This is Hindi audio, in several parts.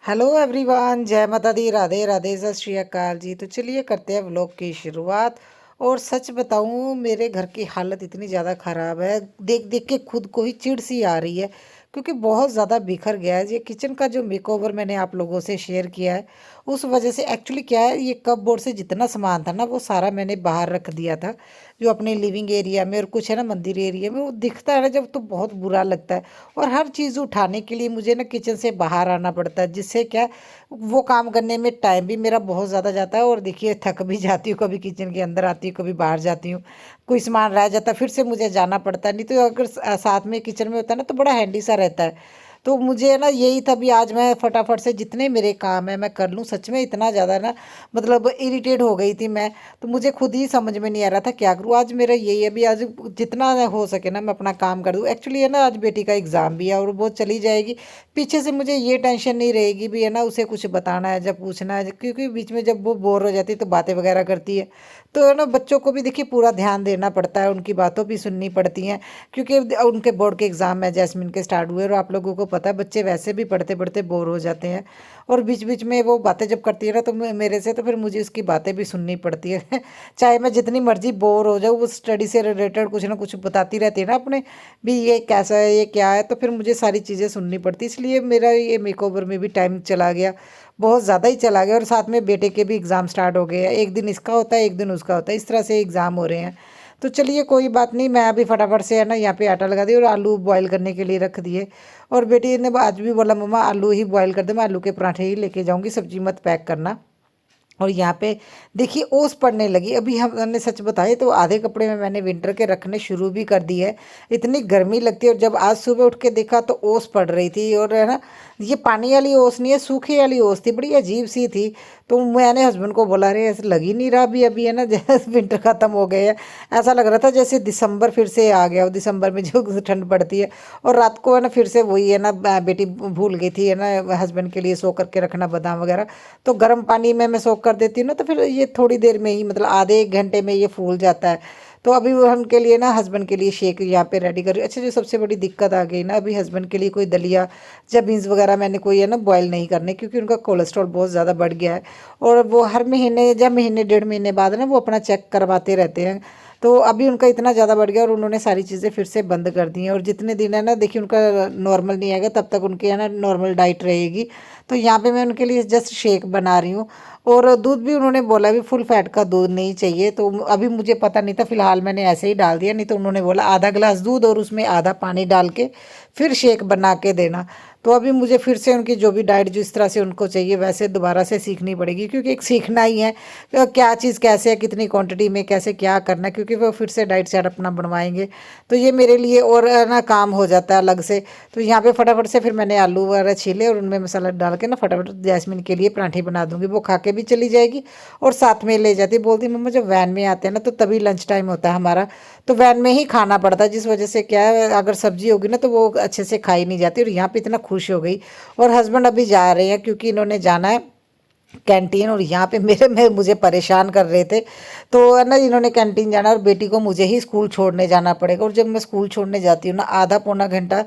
हेलो एवरीवन, जय माता दी, राधे राधे, सत श्री अकाल जी। तो चलिए करते हैं व्लॉग की शुरुआत। और सच बताऊं, मेरे घर की हालत इतनी ज़्यादा ख़राब है, देख देख के खुद को ही चिढ़ सी आ रही है, क्योंकि बहुत ज़्यादा बिखर गया है। ये किचन का जो मेकओवर मैंने आप लोगों से शेयर किया है, उस वजह से एक्चुअली क्या है, ये कप बोर्ड से जितना सामान था ना, वो सारा मैंने बाहर रख दिया था, जो अपने लिविंग एरिया में और कुछ है ना मंदिर एरिया में। वो दिखता है ना जब, तो बहुत बुरा लगता है। और हर चीज़ उठाने के लिए मुझे ना किचन से बाहर आना पड़ता है, जिससे क्या वो काम करने में टाइम भी मेरा बहुत ज़्यादा जाता है। और देखिए, थक भी जाती हूँ, कभी किचन के अंदर आती हूँ, कभी बाहर जाती हूँ, कोई सामान रह जाता है फिर से मुझे जाना पड़ता है। नहीं तो अगर साथ में किचन में होता है ना, तो बड़ा हैंडी सा रहता है। तो मुझे ना यही था भी आज मैं फटाफट से जितने मेरे काम है मैं कर लूँ। सच में इतना ज़्यादा ना, मतलब इरिटेट हो गई थी मैं। तो मुझे खुद ही समझ में नहीं आ रहा था क्या करूँ। आज मेरा यही है भी, आज जितना हो सके ना मैं अपना काम कर दूँ। एक्चुअली है ना, आज बेटी का एग्ज़ाम भी है और वो चली जाएगी। पीछे से मुझे ये टेंशन नहीं रहेगी भी, है ना, उसे कुछ बताना है जब पूछना है, क्योंकि बीच में जब वो बोर हो जाती है तो बातें वगैरह करती है। तो है ना, बच्चों को भी देखिए पूरा ध्यान देना पड़ता है, उनकी बातों भी सुननी पड़ती हैं, क्योंकि उनके बोर्ड के एग्ज़ाम है, जैस्मिन के स्टार्ट हुए। और आप लोगों को पता है, बच्चे वैसे भी पढ़ते पढ़ते बोर हो जाते हैं। और बीच बीच में वो बातें जब करती है ना, तो मेरे से तो फिर मुझे उसकी बातें भी सुननी पड़ती है। चाहे मैं जितनी मर्जी बोर हो जाऊँ, वो स्टडी से रिलेटेड कुछ ना कुछ बताती रहती है ना अपने, भी ये कैसा है, ये क्या है, तो फिर मुझे सारी चीज़ें सुननी पड़ती। इसलिए मेरा ये मेकओवर में भी टाइम चला गया, बहुत ज़्यादा ही चला गया। और साथ में बेटे के भी एग्ज़ाम स्टार्ट हो गए हैं, एक दिन इसका होता है, एक दिन उसका होता है, इस तरह से एग्ज़ाम हो रहे हैं। तो चलिए कोई बात नहीं, मैं अभी फटाफट से है ना यहाँ पे आटा लगा दी और आलू बॉईल करने के लिए रख दिए। और बेटी ने आज भी बोला, मम्मा आलू ही बॉईल कर दे, मैं आलू के पराठे ही लेके जाऊँगी, सब्जी मत पैक करना। और यहाँ पे देखिए ओस पड़ने लगी। अभी हमने सच बताए तो आधे कपड़े में मैंने विंटर के रखने शुरू भी कर दिए है, इतनी गर्मी लगती है। और जब आज सुबह उठ के देखा तो ओस पड़ रही थी। और है ना, ये पानी वाली ओस नहीं है, सूखी वाली ओस थी, बड़ी अजीब सी थी। तो मैंने हस्बैंड को बोला, अरे ऐसे लग ही नहीं रहा अभी अभी, है ना, जैसे विंटर ख़त्म हो गए हैं। ऐसा लग रहा था जैसे दिसंबर फिर से आ गया, और दिसंबर में जो ठंड पड़ती है। और रात को है ना फिर से वही, है ना, बेटी भूल गई थी, है ना, हस्बैंड के लिए सो करके रखना बादाम वगैरह। तो गर्म पानी में मैं सोख कर देती हूँ ना, तो फिर ये थोड़ी देर में ही, मतलब आधे एक घंटे में ये फूल जाता है। तो अभी वो उनके लिए ना, हस्बैंड के लिए शेक यहाँ पे रेडी कर रही हूँ। अच्छा, जो सबसे बड़ी दिक्कत आ गई ना, अभी हस्बैंड के लिए कोई दलिया या बीन्स वगैरह मैंने कोई, है ना, बॉयल नहीं करने, क्योंकि उनका कोलेस्ट्रॉल बहुत ज़्यादा बढ़ गया है। और वो हर महीने या महीने डेढ़ महीने बाद ना वो अपना चेक करवाते रहते हैं। तो अभी उनका इतना ज़्यादा बढ़ गया और उन्होंने सारी चीज़ें फिर से बंद कर दी हैं। और जितने दिन है ना, देखिए उनका नॉर्मल नहीं आएगा तब तक उनकी, है ना, नॉर्मल डाइट रहेगी। तो यहाँ पे मैं उनके लिए जस्ट शेक बना रही हूँ। और दूध भी उन्होंने बोला भी फुल फैट का दूध नहीं चाहिए, तो अभी मुझे पता नहीं था, फिलहाल मैंने ऐसे ही डाल दिया। नहीं तो उन्होंने बोला आधा गिलास दूध और उसमें आधा पानी डाल के फिर शेक बना के देना। तो अभी मुझे फिर से उनकी जो भी डाइट जिस तरह से उनको चाहिए वैसे दोबारा से सीखनी पड़ेगी, क्योंकि एक सीखना ही है क्या चीज़ कैसे है, कितनी क्वांटिटी में कैसे क्या करना है, क्योंकि वो फिर से डाइट चार्ट अपना बनवाएंगे। तो ये मेरे लिए और ना काम हो जाता है अलग से। तो यहाँ पे फटाफट से फिर मैंने आलू वगैरह छीले और उनमें मसाला डाल के ना फटाफट जैस्मिन के लिए पराठे बना दूंगी, वो खा के भी चली जाएगी और साथ में ले जाती। बोलती मम्मा जब वैन में आते हैं ना, तो तभी लंच टाइम होता है हमारा, तो वैन में ही खाना पड़ता है, जिस वजह से क्या है, अगर सब्जी होगी ना तो वो अच्छे से खाई नहीं जाती। और यहाँ पे इतना खुश हो गई। और हस्बैंड अभी जा रहे हैं, क्योंकि इन्होंने जाना है कैंटीन। और यहाँ पे मेरे में मुझे परेशान कर रहे थे, तो है ना, इन्होंने कैंटीन जाना और बेटी को मुझे ही स्कूल छोड़ने जाना पड़ेगा। और जब मैं स्कूल छोड़ने जाती हूँ ना, आधा पौना घंटा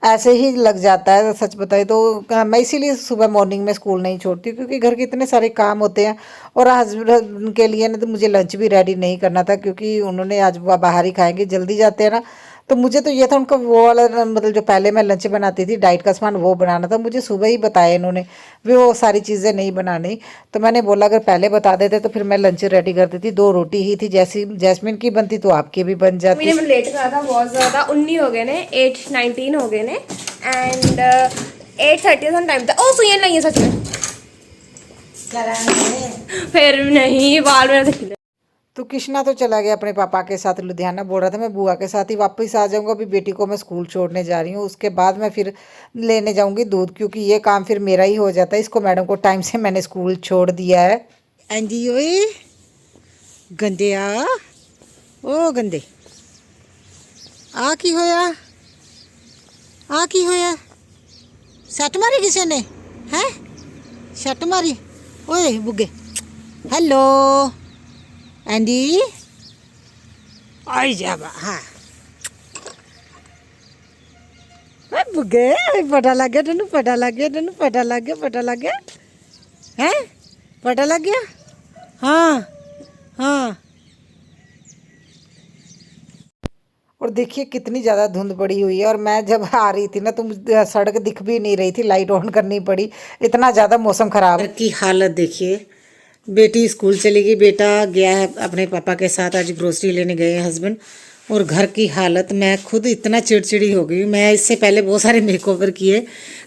ऐसे ही लग जाता है, सच बताए तो। मैं इसीलिए सुबह मॉर्निंग में स्कूल नहीं छोड़ती, क्योंकि घर के इतने सारे काम होते हैं। और हस्बैंड के लिए ना तो मुझे लंच भी रेडी नहीं करना था, क्योंकि उन्होंने आज बाहर ही खाएंगे, जल्दी जाते हैं ना। तो मुझे तो ये था उनका वो वाला, मतलब जो पहले मैं लंच बनाती थी डाइट का सामान वो बनाना था, मुझे सुबह ही बताया इन्होंने भी वो सारी चीज़ें नहीं बनानी। तो मैंने बोला अगर पहले बता देते तो फिर मैं लंच रेडी कर देती। दो रोटी ही थी, जैसी जैस्मिन की बनती तो आपकी भी बन जाती। मैंने लेट करा था बहुत ज़्यादा, 19 हो गए ने, 8-19 हो गए ने एंड 8:30 टाइम था। ओ सुन नहीं है सच में, फिर नहीं बाल मेरा दिख। तो कृष्णा तो चला गया अपने पापा के साथ लुधियाना, बोल रहा था मैं बुआ के साथ ही वापस आ जाऊंगा। अभी बेटी को मैं स्कूल छोड़ने जा रही हूँ, उसके बाद मैं फिर लेने जाऊंगी दूध, क्योंकि ये काम फिर मेरा ही हो जाता है। इसको मैडम को टाइम से मैंने स्कूल छोड़ दिया है। एंजी ओए गंदे आ, ओ गंदे आ की होया, आ की होया, सट मारी किसी ने, हैं सट मारी, ओए बुगे, हेलो एंडी, आई जा हाँ बुगे पता लग गया तेन, पता लग गया तेन, पता लग गया, पता लग गया है, पता लग गया। हाँ हाँ। और देखिए कितनी ज़्यादा धुंध पड़ी हुई है, और मैं जब आ रही थी ना तो मुझे सड़क दिख भी नहीं रही थी, लाइट ऑन करनी पड़ी, इतना ज़्यादा मौसम खराब की हालत देखिए। बेटी स्कूल चली गई, बेटा गया है अपने पापा के साथ, आज ग्रोसरी लेने गए हैं हस्बैंड। और घर की हालत, मैं खुद इतना चिड़चिड़ी हो गई। मैं इससे पहले बहुत सारे मेकओवर किए,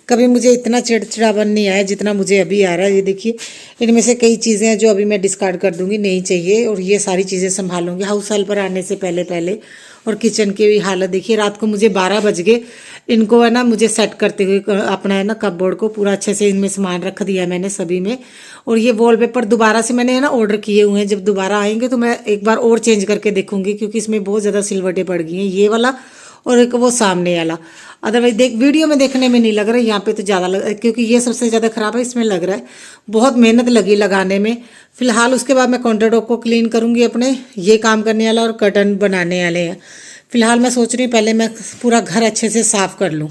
कभी मुझे इतना चिड़चिड़ापन नहीं आया जितना मुझे अभी आ रहा है। ये देखिए, इनमें से कई चीज़ें हैं जो अभी मैं डिस्कार्ड कर दूंगी, नहीं चाहिए, और ये सारी चीज़ें संभालूंगी हाउस हेल्पर आने से पहले पहले। और किचन की भी हालत देखिए, रात को मुझे 12 बज गए इनको है ना मुझे सेट करते हुए, अपना है ना कपबोर्ड को पूरा अच्छे से इनमें सामान रख दिया मैंने सभी में। और ये वॉलपेपर दोबारा से मैंने है ना ऑर्डर किए हुए हैं, जब दोबारा आएंगे तो मैं एक बार और चेंज करके देखूंगी, क्योंकि इसमें बहुत ज़्यादा सिलवटें पड़ गई हैं, ये वाला और एक वो सामने वाला। अदरवाइज देख वीडियो में देखने में नहीं लग रहा है, यहाँ पे तो ज़्यादा लग, क्योंकि ये सबसे ज़्यादा ख़राब है, इसमें लग रहा है बहुत मेहनत लगी लगाने में। फिलहाल उसके बाद मैं काउंटर टॉप को क्लीन करूँगी अपने, ये काम करने वाला और कर्टन बनाने वाले हैं। फिलहाल मैं सोच रही हूँ पहले मैं पूरा घर अच्छे से साफ कर लूँ।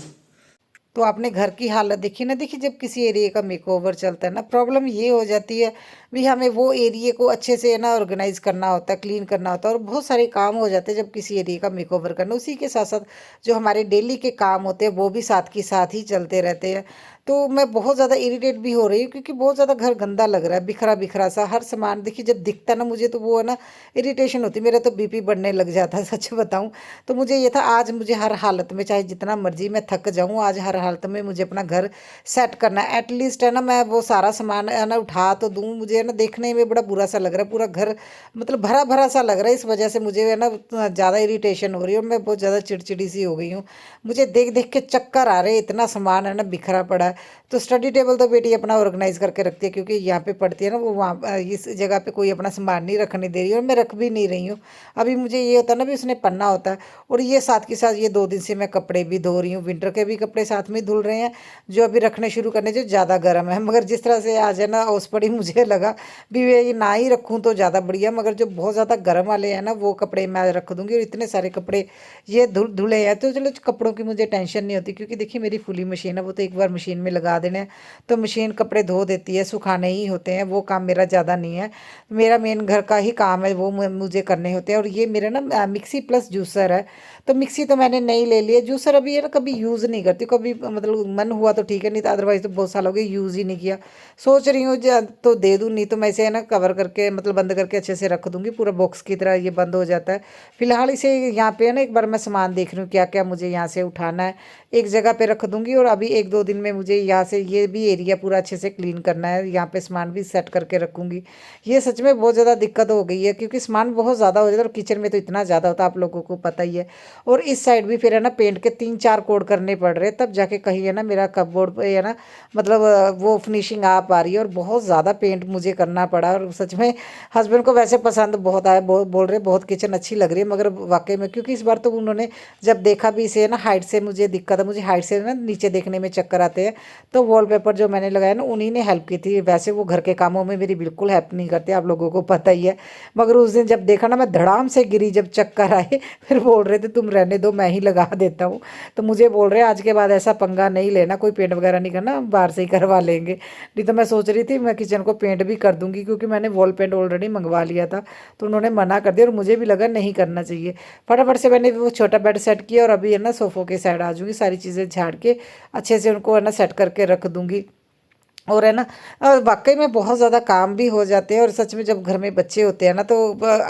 तो आपने घर की हालत देखी ना। देखिए जब किसी एरिया का मेकओवर चलता है ना, प्रॉब्लम ये हो जाती है भी हमें वो एरिया को अच्छे से ना ऑर्गेनाइज करना होता है, क्लीन करना होता है, और बहुत सारे काम हो जाते हैं जब किसी एरिया का मेकओवर करना। उसी के साथ साथ जो हमारे डेली के काम होते हैं वो भी साथ के साथ ही चलते रहते हैं। तो मैं बहुत ज़्यादा इरिटेट भी हो रही हूँ, क्योंकि बहुत ज़्यादा घर गंदा लग रहा है, बिखरा बिखरा सा हर सामान। देखिए जब दिखता ना मुझे तो वो है ना इरिटेशन होती है, मेरा तो बीपी बढ़ने लग जाता है सच बताऊँ तो। मुझे ये था आज मुझे हर हालत में, चाहे जितना मर्जी मैं थक जाऊँ, आज हर हालत में मुझे अपना घर सेट करना है। एटलीस्ट है ना मैं वो सारा सामान है ना उठा तो दूँ। मुझे है ना देखने में बड़ा बुरा सा लग रहा है, पूरा घर मतलब भरा भरा सा लग रहा है। इस वजह से मुझे है ना ज़्यादा इरिटेशन हो रही है, और मैं बहुत ज़्यादा चिड़चिड़ी सी हो गई हूँ। मुझे देख देख के चक्कर आ रहे हैं, इतना सामान है ना बिखरा पड़ा है। तो स्टडी टेबल तो बेटी अपना ऑर्गेनाइज करके रखती है, क्योंकि यहाँ पे पढ़ती है ना वो, वहाँ इस जगह पे कोई अपना सामान नहीं रखने दे रही है, और मैं रख भी नहीं रही हूँ। अभी मुझे ये होता है ना भी उसने पढ़ना होता है। और ये साथ के साथ ये 2 दिन से मैं कपड़े भी धो रही हूँ, विंटर के भी कपड़े साथ में धुल रहे हैं, जो अभी रखने शुरू करने जो ज़्यादा गर्म है। मगर जिस तरह से आज है ना ओस पड़ी, मुझे लगा भी ये ना ही रखूँ तो ज़्यादा बढ़िया, मगर जो बहुत ज़्यादा गर्म वाले हैं ना वो कपड़े मैं रख दूँगी। और इतने सारे कपड़े ये धुले हैं तो चलो कपड़ों की मुझे टेंशन नहीं होती, क्योंकि देखिए मेरी फुली मशीन है, वो तो एक बार मशीन में लगा देने हैं तो मशीन कपड़े धो देती है, सुखाने ही होते हैं। वो काम मेरा ज़्यादा नहीं है, मेरा मेन घर का ही काम है, वो मुझे करने होते हैं। और ये मेरा ना मिक्सी प्लस जूसर है, तो मिक्सी तो मैंने नई ले ली है। जूसर अभी है ना कभी यूज़ नहीं करती, कभी मतलब मन हुआ तो ठीक है, नहीं तो अदरवाइज़ तो बहुत साल हो गए यूज़ ही नहीं किया। सोच रही हूँ तो दे दूँ, नहीं तो मैं इसे है ना कवर करके मतलब बंद करके अच्छे से रख दूँगी, पूरा बॉक्स की तरह ये बंद हो जाता है। फिलहाल इसे यहाँ पे है ना एक बार मैं सामान देख रही हूँ क्या क्या मुझे यहाँ से उठाना है, एक जगह पे रख दूँगी। और अभी 1-2 दिन में मुझे यहाँ से ये भी एरिया पूरा अच्छे से क्लीन करना है, यहाँ पे सामान भी सेट करके रखूँगी। ये सच में बहुत ज़्यादा दिक्कत हो गई है, क्योंकि सामान बहुत ज़्यादा हो जाता है, और किचन में तो इतना ज़्यादा होता है, आप लोगों को पता ही है। और इस साइड भी फिर है ना पेंट के 3-4 कोड करने पड़ रहे हैं, तब जाके कहीं है ना मेरा कपबोर्ड पे है ना मतलब वो फिनिशिंग आ पा रही है। और बहुत ज़्यादा पेंट मुझे करना पड़ा, और सच में हस्बैंड को वैसे पसंद बहुत आया, बोल रहे बहुत किचन अच्छी लग रही है। मगर वाकई में क्योंकि इस बार तो उन्होंने जब देखा भी इसे है ना हाइट से मुझे दिक्कत है, मुझे हाइट से ना नीचे देखने में चक्कर आते हैं, तो वॉलपेपर जो मैंने लगाया ना उन्हीं ने हेल्प की थी। वैसे वो घर के कामों में मेरी बिल्कुल हेल्प नहीं करते, आप लोगों को पता ही है। मगर उस दिन जब देखा ना मैं धड़ाम से गिरी, जब चक्कर आए, फिर बोल रहे थे तुम रहने दो मैं ही लगा देता हूँ। तो मुझे बोल रहे हैं आज के बाद ऐसा पंगा नहीं लेना, कोई पेंट वगैरह नहीं करना, हम बाहर से ही करवा लेंगे। नहीं तो मैं सोच रही थी मैं किचन को पेंट भी कर दूंगी, क्योंकि मैंने वॉल पेंट ऑलरेडी मंगवा लिया था, तो उन्होंने मना कर दिया, और मुझे भी लगा नहीं करना चाहिए। फटाफट से मैंने वो छोटा बेड सेट किया, और अभी है ना सोफ़ों के साइड आ जाऊँगी, सारी चीज़ें झाड़ के अच्छे से उनको है ना सेट करके रख दूँगी। और है ना वाकई में बहुत ज़्यादा काम भी हो जाते हैं। और सच में जब घर में बच्चे होते हैं ना तो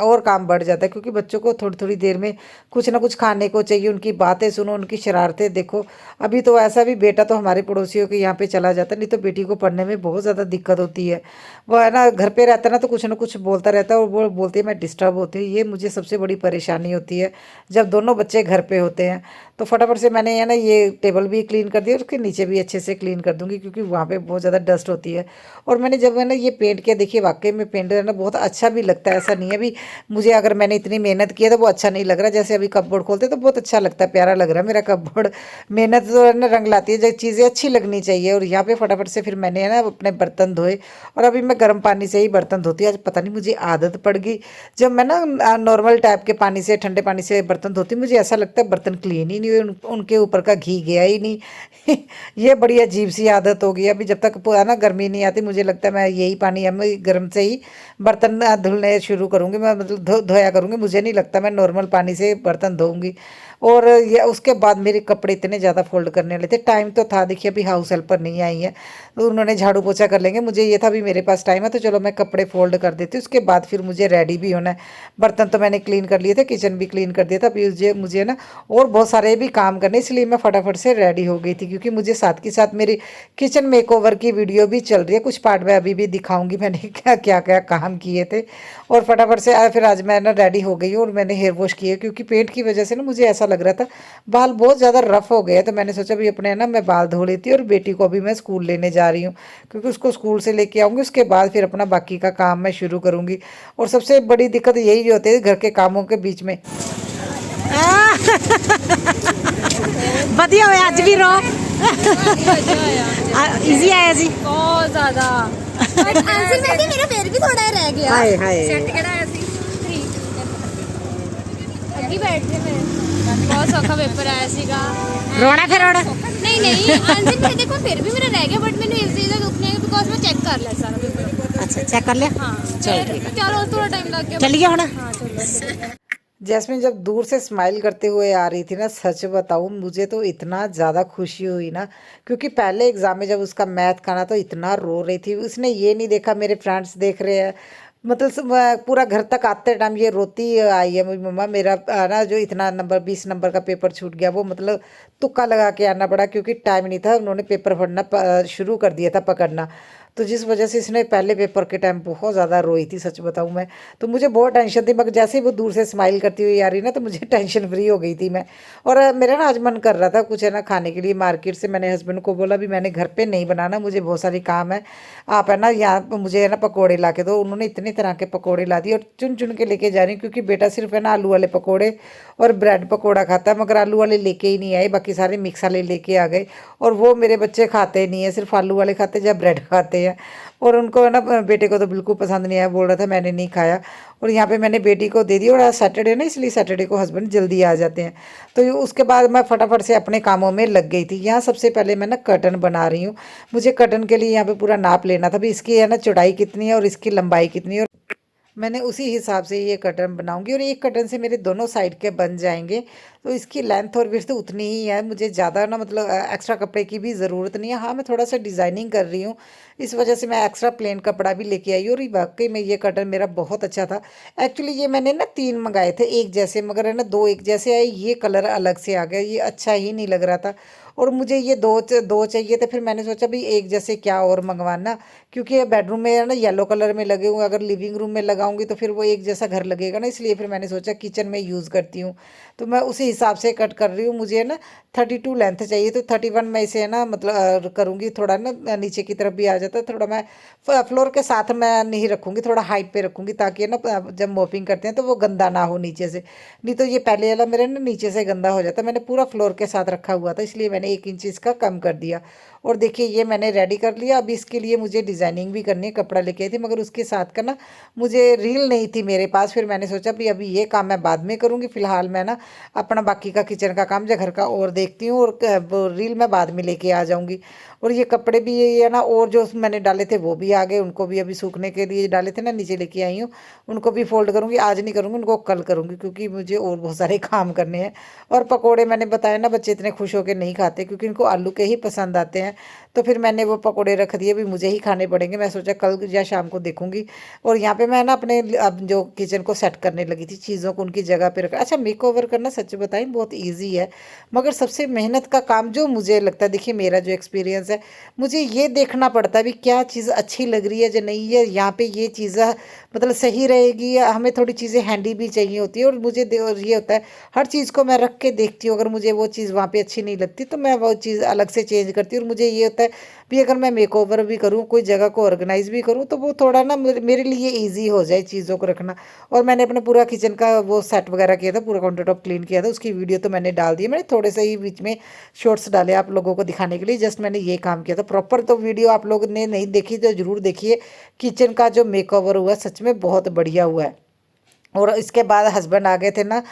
और काम बढ़ जाता है, क्योंकि बच्चों को थोड़ी थोड़ी देर में कुछ ना कुछ खाने को चाहिए, उनकी बातें सुनो, उनकी शरारतें देखो। अभी तो ऐसा भी बेटा तो हमारे पड़ोसियों के यहाँ पे चला जाता है, नहीं तो बेटी को पढ़ने में बहुत ज़्यादा दिक्कत होती है। वो है ना घर पे रहता है ना तो कुछ ना कुछ बोलता रहता है, और वो बोलती है मैं डिस्टर्ब होती हूँ। ये मुझे सबसे बड़ी परेशानी होती है जब दोनों बच्चे घर पे होते हैं। तो फटाफट से मैंने है ना ये टेबल भी क्लीन कर दिया, और उसके नीचे भी अच्छे से क्लीन कर दूंगी, क्योंकि वहाँ पे बहुत ज़्यादा डस्ट होती है। और मैंने ये पेंट किया, देखिए वाकई में पेंट है ना बहुत अच्छा भी लगता है, ऐसा नहीं है भी मुझे अगर मैंने इतनी मेहनत की है तो वो अच्छा नहीं लग रहा। जैसे अभी कपबोर्ड खोलते तो बहुत अच्छा लगता है, प्यारा लग रहा है मेरा कपबोर्ड। मेहनत तो है ना रंग लाती है, जो चीज़ें अच्छी लगनी चाहिए। और यहाँ पे फटाफट से फिर मैंने है ना अपने बर्तन धोए, और अभी मैं गर्म पानी से ही बर्तन धोती हूँ। आज पता नहीं मुझे आदत पड़ गई, जब मैं ना नॉर्मल टाइप के पानी से, ठंडे पानी से बर्तन धोती हूँ, मुझे ऐसा लगता है बर्तन क्लीन ही नहीं हुए, उनके ऊपर का घी गया ही नहीं। ये बड़ी अजीब सी आदत हो गई। अभी जब तक है ना गर्मी नहीं आती, मुझे लगता है मैं यही पानी है मैं गर्म से ही बर्तन धुलने शुरू करूँगी, मैं मतलब धोया करूँगी। मुझे नहीं लगता मैं नॉर्मल पानी से बर्तन धोऊंगी। और ये उसके बाद मेरे कपड़े इतने ज़्यादा फोल्ड करने वाले थे, टाइम तो था, देखिए अभी हाउस हेल्पर नहीं आई है तो उन्होंने झाड़ू पोछा कर लेंगे, मुझे ये था भी मेरे पास टाइम है तो चलो मैं कपड़े फोल्ड कर देती हूँ। उसके बाद फिर मुझे रेडी भी होना है। बर्तन तो मैंने क्लीन कर लिए थे, किचन भी क्लीन कर दिया था, अभी मुझे ना और बहुत सारे भी काम करने, इसलिए मैं फटाफट से रेडी हो गई थी, क्योंकि मुझे साथ के साथ मेरी किचन मेकओवर की वीडियो भी चल रही है, कुछ पार्ट में अभी भी दिखाऊंगी मैंने क्या क्या क्या काम किए थे। और फटाफट से फिर आज मैं ना रेडी हो गई हूँ, और मैंने हेयर वॉश किया, क्योंकि पेंट की वजह से ना मुझे ऐसा लग रहा था बाल बहुत ज़्यादा रफ हो गए, तो मैंने सोचा भी अपने ना मैं बाल धो लेती हूँ। और बेटी को भी मैं स्कूल लेने जा रही हूँ, क्योंकि उसको स्कूल से लेके आऊँगी, उसके बाद फिर अपना बाकी का काम मैं शुरू करूँगी। और सबसे बड़ी दिक्कत यही होती है घर के कामों के बीच में। ਵਧੀਆ ਹੋਇਆ ਅੱਜ ਵੀ ਰੋ इजी आया जी बहुत ज्यादा। बट आंसर में भी मेरा फिर भी थोड़ा रह गया। हाय हाय सेट केड़ा आया सी 3 अग्गी बैठ गए मैं। बहुत सौखा पेपर आया सीगा। रोना फिर रोना नहीं नहीं आंसर में देखो फिर भी मेरा रह गया, बट मैंने इस चीज का दुख नहीं है बिकॉज़ मैं चेक कर लिया सारा पेपर। अच्छा चेक कर लिया हां चल ठीक चलो थोड़ा टाइम लग गया। चलिए हुण हां चलो। जैस्मिन जब दूर से स्माइल करते हुए आ रही थी ना, सच बताऊं मुझे तो इतना ज़्यादा खुशी हुई ना, क्योंकि पहले एग्ज़ाम में जब उसका मैथ का ना तो इतना रो रही थी। उसने ये नहीं देखा मेरे फ्रेंड्स देख रहे हैं, मतलब पूरा घर तक आते टाइम ये रोती आई है मेरी मम्मा मेरा ना जो इतना नंबर 20 नंबर का पेपर छूट गया, वो मतलब तुक्का लगा के आना पड़ा, क्योंकि टाइम नहीं था, उन्होंने पेपर पढ़ना शुरू कर दिया था पकड़ना। तो जिस वजह से इसने पहले पेपर के टाइम बहुत ज़्यादा रोई थी, सच बताऊं मैं। तो मुझे बहुत टेंशन थी, मगर जैसे ही वो दूर से स्माइल करती हुई आ रही ना तो मुझे टेंशन फ्री हो गई थी मैं। और मेरा ना आज मन कर रहा था कुछ है ना खाने के लिए मार्केट से। मैंने हस्बैंड को बोला भी मैंने घर पे नहीं बनाना, मुझे बहुत सारी काम है, आप है ना यहाँ पे मुझे है ना पकोड़े ला के दो। उन्होंने इतने तरह के पकोड़े ला दिए, और चुन चुन के लेके जा रही हूँ, क्योंकि बेटा सिर्फ है ना आलू वाले पकोड़े और ब्रेड पकोड़ा खाता है, मगर आलू वाले लेके ही नहीं आए, बाकी सारे मिक्स वाले लेके आ गए। और वो मेरे बच्चे खाते नहीं है, सिर्फ आलू वाले खाते हैं या ब्रेड खाते हैं। और उनको है ना बेटे को तो बिल्कुल पसंद नहीं आया, बोल रहा था मैंने नहीं खाया। और यहाँ पे मैंने बेटी को दे दी, और आज सैटरडे ना इसलिए सैटरडे को हस्बैंड जल्दी आ जाते हैं। तो उसके बाद मैं फटाफट से अपने कामों में लग गई थी। यहाँ सबसे पहले मैं ना कर्टन बना रही हूँ। मुझे कर्टन के लिए यहाँ पे पूरा नाप लेना था भी इसकी है ना चौड़ाई कितनी है और इसकी लंबाई कितनी है, और मैंने उसी हिसाब से ये कर्टन बनाऊंगी। और एक कर्टन से मेरे दोनों साइड के बन जाएंगे। तो इसकी लेंथ और विड्थ उतनी ही है, मुझे ज़्यादा ना मतलब एक्स्ट्रा कपड़े की भी ज़रूरत नहीं है। हाँ मैं थोड़ा सा डिज़ाइनिंग कर रही हूँ, इस वजह से मैं एक्स्ट्रा प्लेन कपड़ा भी लेके आई हूँ। और वाकई में ये कर्टन मेरा बहुत अच्छा था। एक्चुअली ये मैंने ना 3 मंगाए थे एक जैसे, मगर है ना 2 एक जैसे आए, ये कलर अलग से आ गया, ये अच्छा ही नहीं लग रहा था। और मुझे ये दो चाहिए थे, फिर मैंने सोचा भी एक जैसे क्या और मंगवाना, क्योंकि ये बेडरूम में है ना येलो कलर में लगे हुए, अगर लिविंग रूम में लगाऊंगी तो फिर वो एक जैसा घर लगेगा ना, इसलिए फिर मैंने सोचा किचन में यूज़ करती हूँ। तो मैं उसी हिसाब से कट कर रही हूँ। मुझे है ना 32 लेंथ चाहिए, तो 31 में इसे है ना मतलब करूँगी, थोड़ा ना नीचे की तरफ भी आ जाता है, थोड़ा मैं फ्लोर के साथ मैं नहीं रखूँगी, थोड़ा हाइट पे रखूँगी, ताकि है ना जब मोपिंग करते हैं तो वो गंदा ना हो नीचे से। नहीं तो ये पहले वाला मेरे ना नीचे से गंदा हो जाता, मैंने पूरा फ्लोर के साथ रखा हुआ था, इसलिए मैंने 1 इंच इसका कम कर दिया। और देखिए ये मैंने रेडी कर लिया। अब इसके लिए मुझे डिज़ाइनिंग भी करनी है, कपड़ा लेके आई थी, मगर उसके साथ का ना मुझे रील नहीं थी मेरे पास। फिर मैंने सोचा भी अभी ये काम मैं बाद में करूँगी, फिलहाल मैं ना अपना बाकी का किचन का काम या घर का और देखती हूँ, और वो रील मैं बाद में लेके आ जाऊँगी। और ये कपड़े भी ये है ना, और जो मैंने डाले थे वो भी आ गए, उनको भी अभी सूखने के लिए डाले थे ना नीचे लेके आई हूँ, उनको भी फोल्ड करूँगी। आज नहीं करूँगी, उनको कल करूँगी, क्योंकि मुझे और बहुत सारे काम करने हैं। और पकोड़े मैंने बताया ना बच्चे इतने खुश होकर नहीं खाते, क्योंकि इनको आलू के ही पसंद आते हैं। तो फिर मैंने वो पकोड़े रख दिए, भी मुझे ही खाने पड़ेंगे, मैं सोचा कल या शाम को देखूंगी। और यहाँ पे मैं ना अपने अब जो किचन को सेट करने लगी थी, चीज़ों को उनकी जगह पे रखा। अच्छा मेक ओवर करना सच बता बताएं बहुत इजी है, मगर सबसे मेहनत का काम जो मुझे लगता है, देखिए मेरा जो एक्सपीरियंस है, मुझे ये देखना पड़ता है भी क्या चीज़ अच्छी लग रही है या नहीं है, यहाँ पे ये चीज़ मतलब सही रहेगी, या हमें थोड़ी चीज़ें हैंडी भी चाहिए होती है। और मुझे और ये होता है हर चीज़ को मैं रख के देखती हूँ, अगर मुझे वो चीज़ वहाँ पे अच्छी नहीं लगती तो मैं वो चीज़ अलग से चेंज करती हूँ। और मुझे ये होता है भी अगर मैं मेकओवर भी करूँ, कोई जगह को ऑर्गेनाइज भी करूँ, तो वो थोड़ा ना मेरे लिए ईजी हो जाए चीज़ों को रखना। और मैंने अपने पूरा किचन का वो सेट वगैरह किया था, पूरा काउंटर टॉप क्लीन किया था, उसकी वीडियो तो मैंने डाल दी। मैंने थोड़े से ही बीच में शॉर्ट्स डाले आप लोगों को दिखाने के लिए, जस्ट मैंने ये काम किया था। प्रॉपर तो वीडियो आप लोगों ने नहीं देखी तो ज़रूर देखिए। किचन का जो मेकओवर हुआ सच में बहुत बढ़िया हुआ है। और इसके बाद हस्बैंड आ गए थे ना,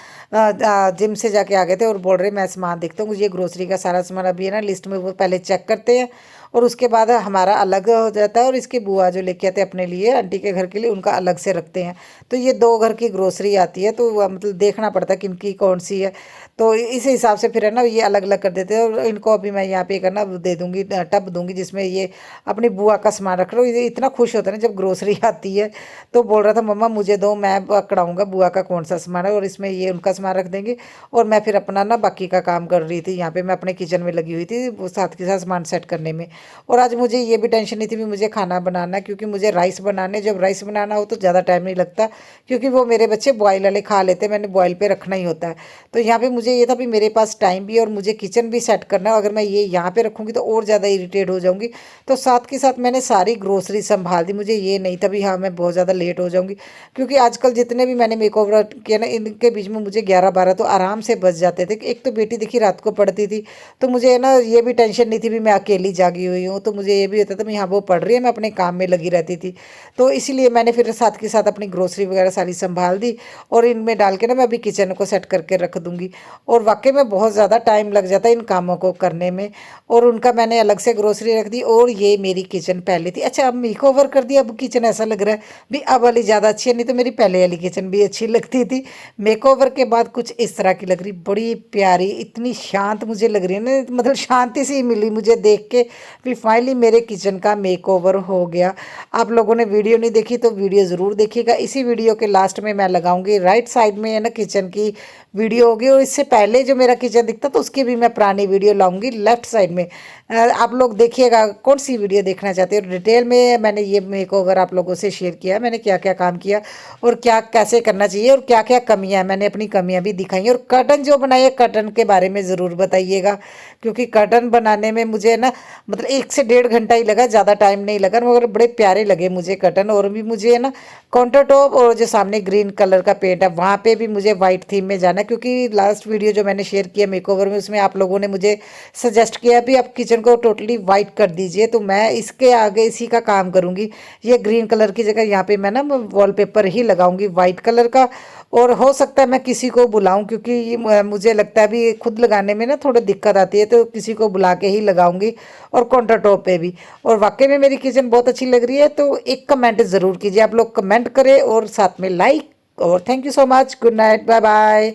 जिम से जाके आ गए थे और बोल रहे मैं सामान देखता हूँ, ये ग्रोसरी का सारा सामान अभी है ना लिस्ट में, वो पहले चेक करते हैं और उसके बाद हमारा अलग हो जाता है। और इसके बुआ जो लेके आते हैं अपने लिए, आंटी के घर के लिए, उनका अलग से रखते हैं। तो ये 2 घर की ग्रोसरी आती है, तो मतलब देखना पड़ता है किनकी कौन सी है। तो इस हिसाब से फिर है ना ये अलग अलग कर देते हैं। और इनको अभी मैं यहाँ पे करना दे दूँगी, टब दूँगी जिसमें ये अपनी बुआ का सामान रख लो। ये इतना खुश होता है ना जब ग्रोसरी आती है, तो बोल रहा था मम्मा मुझे दो, मैं पकड़ाऊँगा बुआ का कौन सा सामान है, और इसमें ये उनका सामान रख देंगे। और मैं फिर अपना ना बाकी का काम कर रही थी, यहाँ पे मैं अपने किचन में लगी हुई थी वो साथ के साथ सामान सेट करने में। और आज मुझे ये भी टेंशन नहीं थी भी मुझे खाना बनाना, क्योंकि मुझे राइस बनाने, जब राइस बनाना हो तो ज़्यादा टाइम नहीं लगता, क्योंकि वो मेरे बच्चे बॉयल वाले खा लेते हैं, मैंने बॉयल पे रखना ही होता है। तो यहाँ पे मुझे ये था भी मेरे पास टाइम भी है और मुझे किचन भी सेट करना है। अगर मैं ये यहाँ पे रखूँगी तो और ज़्यादा इरिटेट हो जाऊँगी। तो साथ के साथ मैंने सारी ग्रोसरी संभाल दी। मुझे ये नहीं था भी हाँ मैं बहुत ज़्यादा लेट हो जाऊँगी, क्योंकि आजकल जितने भी मैंने मेकओवर किया ना, इनके बीच में मुझे 11-12 तो आराम से बच जाते थे। एक तो बेटी देखी रात को पढ़ती थी, तो मुझे ना ये भी टेंशन नहीं थी भी मैं अकेली जागी हुई हूँ, तो मुझे ये भी होता था मैं यहाँ वो पढ़ रही है, मैं अपने काम में लगी रहती थी। तो इसीलिए मैंने फिर साथ के साथ अपनी ग्रोसरी वगैरह सारी संभाल दी और इनमें डाल के ना मैं अभी किचन को सेट करके रख दूँगी। और वाकई में बहुत ज़्यादा टाइम लग जाता है इन कामों को करने में। और उनका मैंने अलग से ग्रोसरी रख दी। और ये मेरी किचन पहले थी, अच्छा अब मेक ओवर कर दिया, अब किचन ऐसा लग रहा है भी अब वाली ज़्यादा अच्छी है, नहीं तो मेरी पहले वाली किचन भी अच्छी लगती थी। मेक ओवर के बाद कुछ इस तरह की लग रही, बड़ी प्यारी, इतनी शांत मुझे लग रही है ना, मतलब शांति सी मिली मुझे देख के भी फाइनली मेरे किचन का मेक ओवर हो गया। आप लोगों ने वीडियो नहीं देखी तो वीडियो ज़रूर देखिएगा। इसी वीडियो के लास्ट में मैं लगाऊंगी राइट साइड में है ना किचन की वीडियो होगी, और इससे पहले जो मेरा किचन दिखता तो उसकी भी मैं पुरानी वीडियो लाऊंगी लेफ्ट साइड में। आप लोग देखिएगा कौन सी वीडियो देखना चाहते हो। डिटेल में मैंने ये मेकओवर आप लोगों से शेयर किया है, मैंने क्या क्या काम किया और क्या कैसे करना चाहिए और क्या क्या कमियां, मैंने अपनी कमियां भी दिखाई हैं। और कर्टन जो बनाए कर्टन के बारे में ज़रूर बताइएगा, क्योंकि कर्टन बनाने में मुझे ना मतलब 1 से 1.5 घंटा ही लगा, ज़्यादा टाइम नहीं लगा, मगर बड़े प्यारे लगे मुझे कर्टन। और भी मुझे है ना काउंटर टॉप और जो सामने ग्रीन कलर का पेंट है वहाँ पे भी मुझे वाइट थीम में जाना है, क्योंकि लास्ट वीडियो जो मैंने शेयर किया मेकओवर में उसमें आप लोगों ने मुझे सजेस्ट किया भी आप किचन को टोटली वाइट कर दीजिए, तो मैं इसके आगे इसी का काम करूँगी। ये ग्रीन कलर की जगह यहाँ पे मैं ना वॉलपेपर ही लगाऊंगी वाइट कलर का। और हो सकता है मैं किसी को बुलाऊं, क्योंकि मुझे लगता है भी खुद लगाने में ना थोड़ी दिक्कत आती है, तो किसी को बुला के ही लगाऊंगी। और काउंटर टॉप पे भी। और वाकई में मेरी किचन बहुत अच्छी लग रही है, तो एक कमेंट ज़रूर कीजिए, आप लोग कमेंट करें और साथ में लाइक। और thank you so much, good night, bye bye.